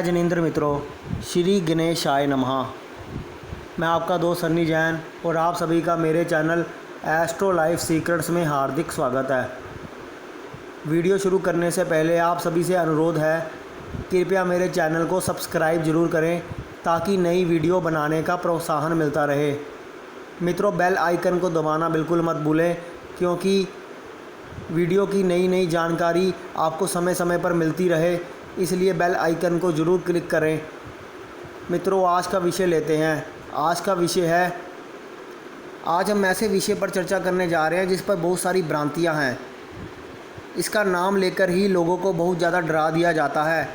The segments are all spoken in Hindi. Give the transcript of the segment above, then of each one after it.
जैनिंद्र मित्रों, श्री गणेशाय नमः। मैं आपका दोस्त सन्नी जैन और आप सभी का मेरे चैनल एस्ट्रो लाइफ सीक्रेट्स में हार्दिक स्वागत है। वीडियो शुरू करने से पहले आप सभी से अनुरोध है, कृपया मेरे चैनल को सब्सक्राइब ज़रूर करें ताकि नई वीडियो बनाने का प्रोत्साहन मिलता रहे। मित्रों, बेल आइकन को दबाना बिल्कुल मत भूलें, क्योंकि वीडियो की नई नई जानकारी आपको समय समय पर मिलती रहे, इसलिए बेल आइकन को ज़रूर क्लिक करें। मित्रों, आज का विषय लेते हैं। आज का विषय है, आज हम ऐसे विषय पर चर्चा करने जा रहे हैं जिस पर बहुत सारी भ्रांतियां हैं। इसका नाम लेकर ही लोगों को बहुत ज़्यादा डरा दिया जाता है।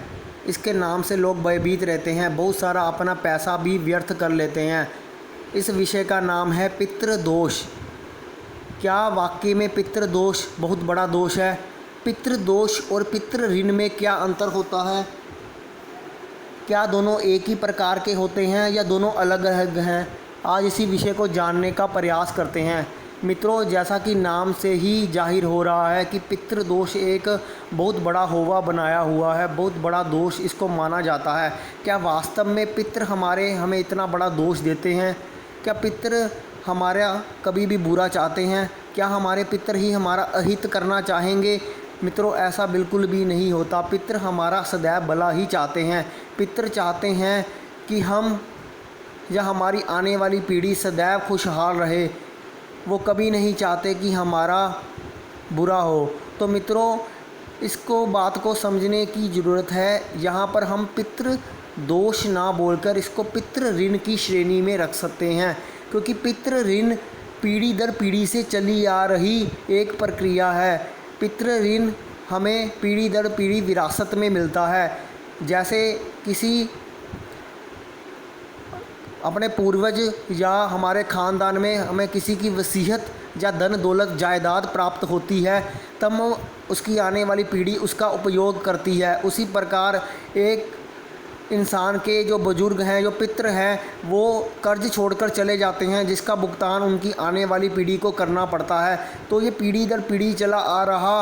इसके नाम से लोग भयभीत रहते हैं, बहुत सारा अपना पैसा भी व्यर्थ कर लेते हैं। इस विषय का नाम है पितृदोष। क्या वाकई में पितृदोष बहुत बड़ा दोष है? पितृदोष और पितृ ऋण में क्या अंतर होता है? क्या दोनों एक ही प्रकार के होते हैं या दोनों अलग अलग हैं? आज इसी विषय को जानने का प्रयास करते हैं। मित्रों, जैसा कि नाम से ही जाहिर हो रहा है कि पितृदोष एक बहुत बड़ा होवा बनाया हुआ है, बहुत बड़ा दोष इसको माना जाता है। क्या वास्तव में पितृ हमें इतना बड़ा दोष देते हैं? क्या पितृ हमारा कभी भी बुरा चाहते हैं? क्या हमारे पितृ ही हमारा अहित करना चाहेंगे? मित्रों, ऐसा बिल्कुल भी नहीं होता। पितृ हमारा सदैव भला ही चाहते हैं। पितृ चाहते हैं कि हम या हमारी आने वाली पीढ़ी सदैव खुशहाल रहे। वो कभी नहीं चाहते कि हमारा बुरा हो। तो मित्रों, इसको बात को समझने की ज़रूरत है। यहाँ पर हम पितृ दोष ना बोलकर इसको पितृ ऋण की श्रेणी में रख सकते हैं, क्योंकि पितृ ऋण पीढ़ी दर पीढ़ी से चली आ रही एक प्रक्रिया है। पितृ ऋण हमें पीढ़ी दर पीढ़ी विरासत में मिलता है। जैसे किसी अपने पूर्वज या हमारे ख़ानदान में हमें किसी की वसीयत या धन दौलत जायदाद प्राप्त होती है, तब उसकी आने वाली पीढ़ी उसका उपयोग करती है। उसी प्रकार एक इंसान के जो बुजुर्ग हैं, जो पितृ हैं, वो कर्ज छोड़कर चले जाते हैं, जिसका भुगतान उनकी आने वाली पीढ़ी को करना पड़ता है। तो ये पीढ़ी दर पीढ़ी चला आ रहा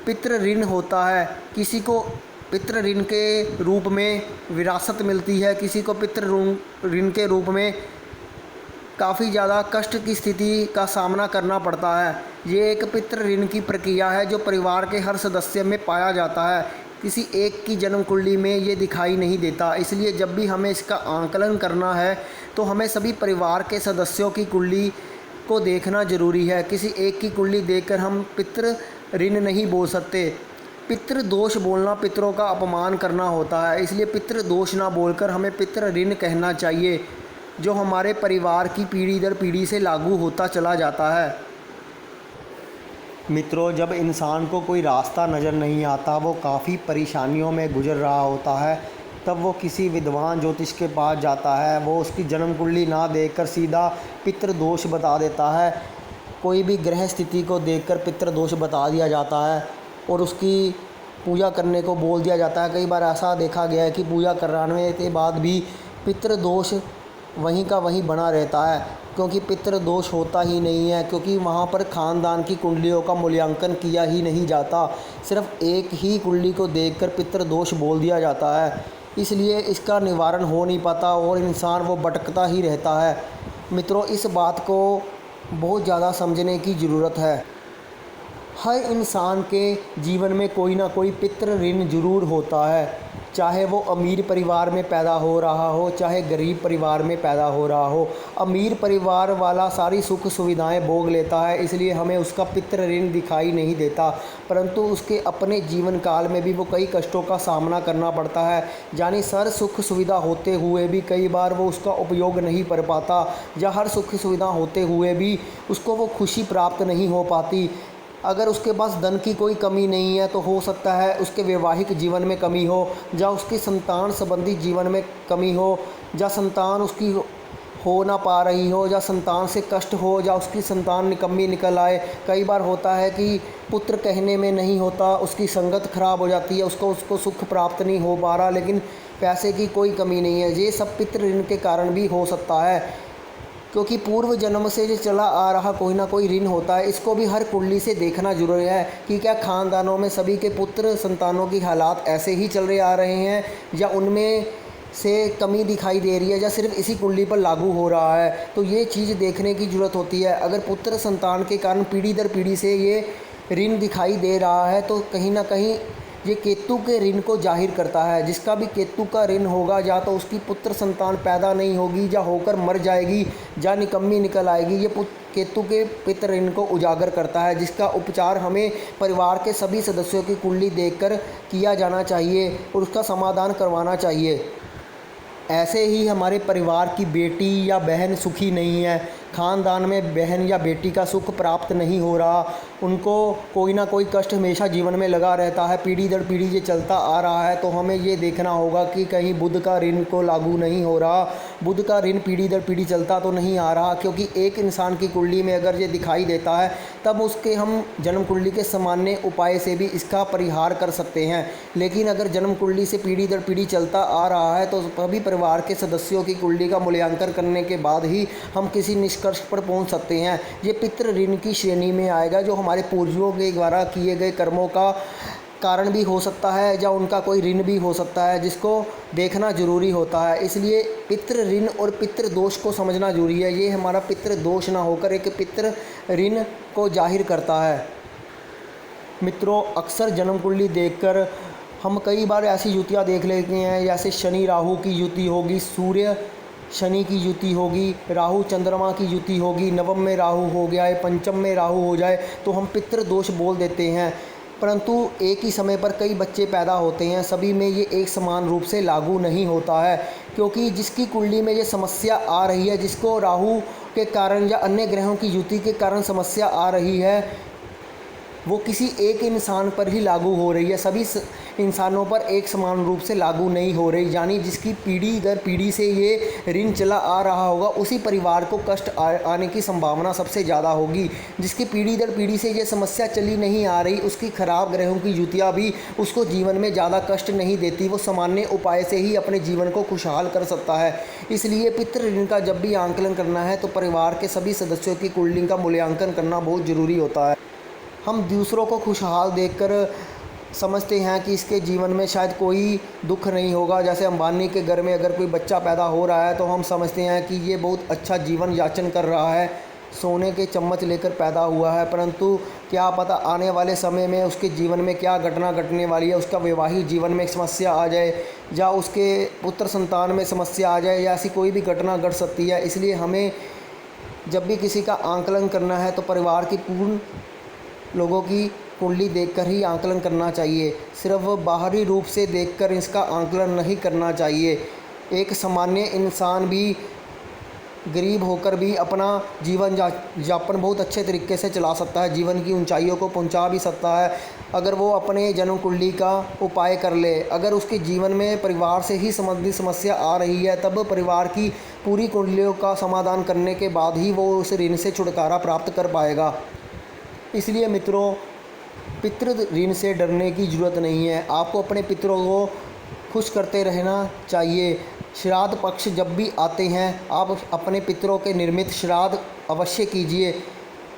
पितृ ऋण होता है। किसी को पितृ ऋण के रूप में विरासत मिलती है, किसी को पितृ ऋण के रूप में काफ़ी ज़्यादा कष्ट की स्थिति का सामना करना पड़ता है। ये एक पितृ ऋण की प्रक्रिया है जो परिवार के हर सदस्य में पाया जाता है। किसी एक की जन्म कुंडली में ये दिखाई नहीं देता। इसलिए जब भी हमें इसका आंकलन करना है तो हमें सभी परिवार के सदस्यों की कुंडली को देखना ज़रूरी है। किसी एक की कुंडली देखकर हम पितृ ऋण नहीं बोल सकते। पितृ दोष बोलना पितरों का अपमान करना होता है। इसलिए पितृ दोष ना बोलकर हमें पितृ ऋण कहना चाहिए, जो हमारे परिवार की पीढ़ी दर पीढ़ी से लागू होता चला जाता है। मित्रों, जब इंसान को कोई रास्ता नज़र नहीं आता, वो काफ़ी परेशानियों में गुजर रहा होता है, तब वो किसी विद्वान ज्योतिष के पास जाता है। वो उसकी जन्म कुंडली ना देखकर सीधा पितृदोष बता देता है। कोई भी ग्रह स्थिति को देखकर पितृदोष बता दिया जाता है और उसकी पूजा करने को बोल दिया जाता है। कई बार ऐसा देखा गया है कि पूजा कराने के बाद भी पितृदोष वहीं का वहीं बना रहता है, क्योंकि पितृदोष होता ही नहीं है, क्योंकि वहाँ पर ख़ानदान की कुंडलियों का मूल्यांकन किया ही नहीं जाता। सिर्फ एक ही कुंडली को देखकर पितृदोष बोल दिया जाता है। इसलिए इसका निवारण हो नहीं पाता और इंसान वो भटकता ही रहता है। मित्रों, इस बात को बहुत ज़्यादा समझने की ज़रूरत है। हर इंसान के जीवन में कोई ना कोई पितृ ऋण जरूर होता है, चाहे वो अमीर परिवार में पैदा हो रहा हो, चाहे गरीब परिवार में पैदा हो रहा हो। अमीर परिवार वाला सारी सुख सुविधाएं भोग लेता है, इसलिए हमें उसका पितृ ऋण दिखाई नहीं देता, परंतु उसके अपने जीवन काल में भी वो कई कष्टों का सामना करना पड़ता है। यानी सर सुख सुविधा होते हुए भी कई बार वो उसका उपयोग नहीं कर पाता, या हर सुख सुविधा होते हुए भी उसको वो खुशी प्राप्त नहीं हो पाती। अगर उसके पास धन की कोई कमी नहीं है तो हो सकता है उसके वैवाहिक जीवन में कमी हो, या उसकी संतान संबंधी जीवन में कमी हो, या संतान उसकी हो ना पा रही हो, या संतान से कष्ट हो, या उसकी संतान निकम्मी निकल आए। कई बार होता है कि पुत्र कहने में नहीं होता, उसकी संगत खराब हो जाती है, उसको सुख प्राप्त नहीं हो पा रहा, लेकिन पैसे की कोई कमी नहीं है। ये सब पितृ ऋण के कारण भी हो सकता है। क्योंकि पूर्व जन्म से जो चला आ रहा कोई ना कोई ऋण होता है। इसको भी हर कुंडली से देखना जरूरी है कि क्या खानदानों में सभी के पुत्र संतानों की हालात ऐसे ही चल रहे आ रहे हैं, या उनमें से कमी दिखाई दे रही है, या सिर्फ इसी कुंडली पर लागू हो रहा है। तो ये चीज़ देखने की ज़रूरत होती है। अगर पुत्र संतान के कारण पीढ़ी दर पीढ़ी से ये ऋण दिखाई दे रहा है तो कहीं ना कहीं ये केतु के ऋण को जाहिर करता है। जिसका भी केतु का ऋण होगा, या तो उसकी पुत्र संतान पैदा नहीं होगी, या होकर मर जाएगी, या निकम्मी निकल आएगी। ये केतु के पितृ ऋण को उजागर करता है, जिसका उपचार हमें परिवार के सभी सदस्यों की कुंडली देखकर किया जाना चाहिए और उसका समाधान करवाना चाहिए। ऐसे ही हमारे परिवार की बेटी या बहन सुखी नहीं है, ख़ानदान में बहन या बेटी का सुख प्राप्त नहीं हो रहा, उनको कोई ना कोई कष्ट हमेशा जीवन में लगा रहता है, पीढ़ी दर पीढ़ी ये चलता आ रहा है, तो हमें ये देखना होगा कि कहीं बुध का ऋण को लागू नहीं हो रहा। बुध का ऋण पीढ़ी दर पीढ़ी चलता तो नहीं आ रहा, क्योंकि एक इंसान की कुंडली में अगर ये दिखाई देता है तब उसके हम जन्म कुंडली के सामान्य उपाय से भी इसका परिहार कर सकते हैं। लेकिन अगर जन्म कुंडली से पीढ़ी दर पीढ़ी चलता आ रहा है तो सभी परिवार के सदस्यों की कुंडली का मूल्यांकन करने के बाद ही हम किसी निष्कर्ष पर पहुंच सकते हैं। ये पितृ ऋण की श्रेणी में आएगा, जो हमारे पूर्वजों के द्वारा किए गए कर्मों का कारण भी हो सकता है, या उनका कोई ऋण भी हो सकता है, जिसको देखना जरूरी होता है। इसलिए पितृ ऋण और पितृ दोष को समझना जरूरी है। ये हमारा पितृ दोष ना होकर एक पितृ ऋण को जाहिर करता है। मित्रों, अक्सर जन्म कुंडली देखकर हम कई बार ऐसी युतियाँ देख लेते हैं, जैसे शनि राहु की युति होगी, सूर्य शनि की युति होगी, राहु चंद्रमा की युति होगी, नवम में राहु हो गया है, पंचम में राहु हो जाए तो हम पितृ दोष बोल देते हैं। परंतु एक ही समय पर कई बच्चे पैदा होते हैं, सभी में ये एक समान रूप से लागू नहीं होता है। क्योंकि जिसकी कुंडली में ये समस्या आ रही है, जिसको राहु के कारण या अन्य ग्रहों की युति के कारण समस्या आ रही है, वो किसी एक इंसान पर ही लागू हो रही है, सभी इंसानों पर एक समान रूप से लागू नहीं हो रही। यानी जिसकी पीढ़ी दर पीढ़ी से ये ऋण चला आ रहा होगा, उसी परिवार को कष्ट आने की संभावना सबसे ज़्यादा होगी। जिसकी पीढ़ी दर पीढ़ी से ये समस्या चली नहीं आ रही, उसकी खराब ग्रहों की युतियाँ भी उसको जीवन में ज़्यादा कष्ट नहीं देती, वो सामान्य उपाय से ही अपने जीवन को खुशहाल कर सकता है। इसलिए पितृ ऋण का जब भी आंकलन करना है तो परिवार के सभी सदस्यों की कुंडली का मूल्यांकन करना बहुत ज़रूरी होता है। हम दूसरों को खुशहाल देखकर समझते हैं कि इसके जीवन में शायद कोई दुख नहीं होगा। जैसे अंबानी के घर में अगर कोई बच्चा पैदा हो रहा है तो हम समझते हैं कि ये बहुत अच्छा जीवन याचन कर रहा है, सोने के चम्मच लेकर पैदा हुआ है। परंतु क्या पता आने वाले समय में उसके जीवन में क्या घटना घटने वाली है, उसका वैवाहिक जीवन में समस्या आ जाए, या उसके पुत्र संतान में समस्या आ जाए, या ऐसी कोई भी घटना घट सकती है। इसलिए हमें जब भी किसी का आंकलन करना है तो परिवार की पूर्ण लोगों की कुंडली देखकर ही आंकलन करना चाहिए। सिर्फ बाहरी रूप से देखकर इसका आंकलन नहीं करना चाहिए। एक सामान्य इंसान भी गरीब होकर भी अपना जीवन यापन बहुत अच्छे तरीके से चला सकता है, जीवन की ऊंचाइयों को पहुंचा भी सकता है, अगर वो अपने जन्म कुंडली का उपाय कर ले। अगर उसके जीवन में परिवार से ही संबंधित समस्या आ रही है, तब परिवार की पूरी कुंडलियों का समाधान करने के बाद ही वो उस ऋण से छुटकारा प्राप्त कर पाएगा। इसलिए मित्रों, पितृ ऋण से डरने की ज़रूरत नहीं है। आपको अपने पितरों को खुश करते रहना चाहिए। श्राद्ध पक्ष जब भी आते हैं, आप अपने पितरों के निर्मित श्राद्ध अवश्य कीजिए।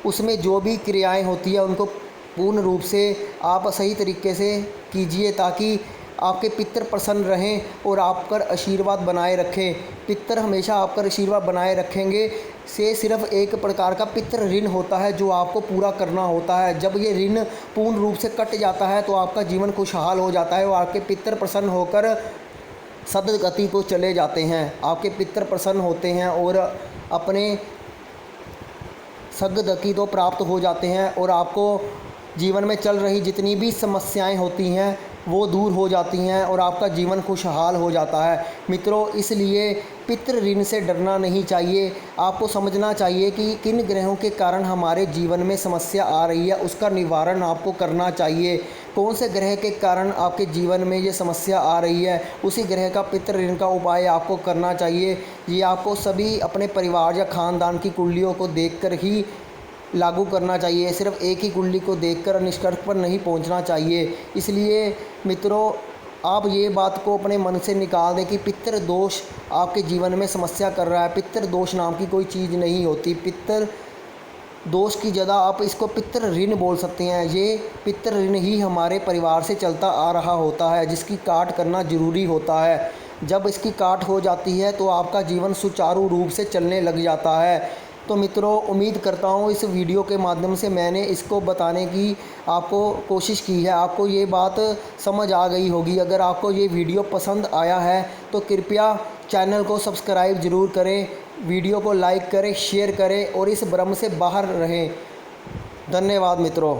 उसमें जो भी क्रियाएं होती है उनको पूर्ण रूप से आप सही तरीके से कीजिए, ताकि आपके पितर प्रसन्न रहें और आपका आशीर्वाद बनाए रखें। पितर हमेशा आपका आशीर्वाद बनाए रखेंगे से सिर्फ एक प्रकार का पितृ ऋण होता है जो आपको पूरा करना होता है। जब ये ऋण पूर्ण रूप से कट जाता है तो आपका जीवन खुशहाल हो जाता है और आपके पितर प्रसन्न होकर सद्गति को चले जाते हैं। आपके पितर प्रसन्न होते हैं और अपने सद्गति तो प्राप्त हो जाते हैं और आपको जीवन में चल रही जितनी भी समस्याएं होती हैं वो दूर हो जाती हैं और आपका जीवन खुशहाल हो जाता है। मित्रों, इसलिए पितृ ऋण से डरना नहीं चाहिए। आपको समझना चाहिए कि किन ग्रहों के कारण हमारे जीवन में समस्या आ रही है, उसका निवारण आपको करना चाहिए। कौन से ग्रह के कारण आपके जीवन में ये समस्या आ रही है, उसी ग्रह का पितृ ऋण का उपाय आपको करना चाहिए। ये आपको सभी अपने परिवार या खानदान की कुंडलियों को देखकर ही लागू करना चाहिए। सिर्फ एक ही कुंडली को देखकर निष्कर्ष पर नहीं पहुंचना चाहिए। इसलिए मित्रों, आप ये बात को अपने मन से निकाल दें कि पितृ दोष आपके जीवन में समस्या कर रहा है। पितृ दोष नाम की कोई चीज़ नहीं होती। पितृ दोष की जगह आप इसको पितृ ऋण बोल सकते हैं। ये पितृ ऋण ही हमारे परिवार से चलता आ रहा होता है, जिसकी काट करना ज़रूरी होता है। जब इसकी काट हो जाती है तो आपका जीवन सुचारू रूप से चलने लग जाता है। तो मित्रों, उम्मीद करता हूँ इस वीडियो के माध्यम से मैंने इसको बताने की आपको कोशिश की है, आपको ये बात समझ आ गई होगी। अगर आपको ये वीडियो पसंद आया है तो कृपया चैनल को सब्सक्राइब ज़रूर करें, वीडियो को लाइक करें, शेयर करें और इस भ्रम से बाहर रहें। धन्यवाद मित्रों।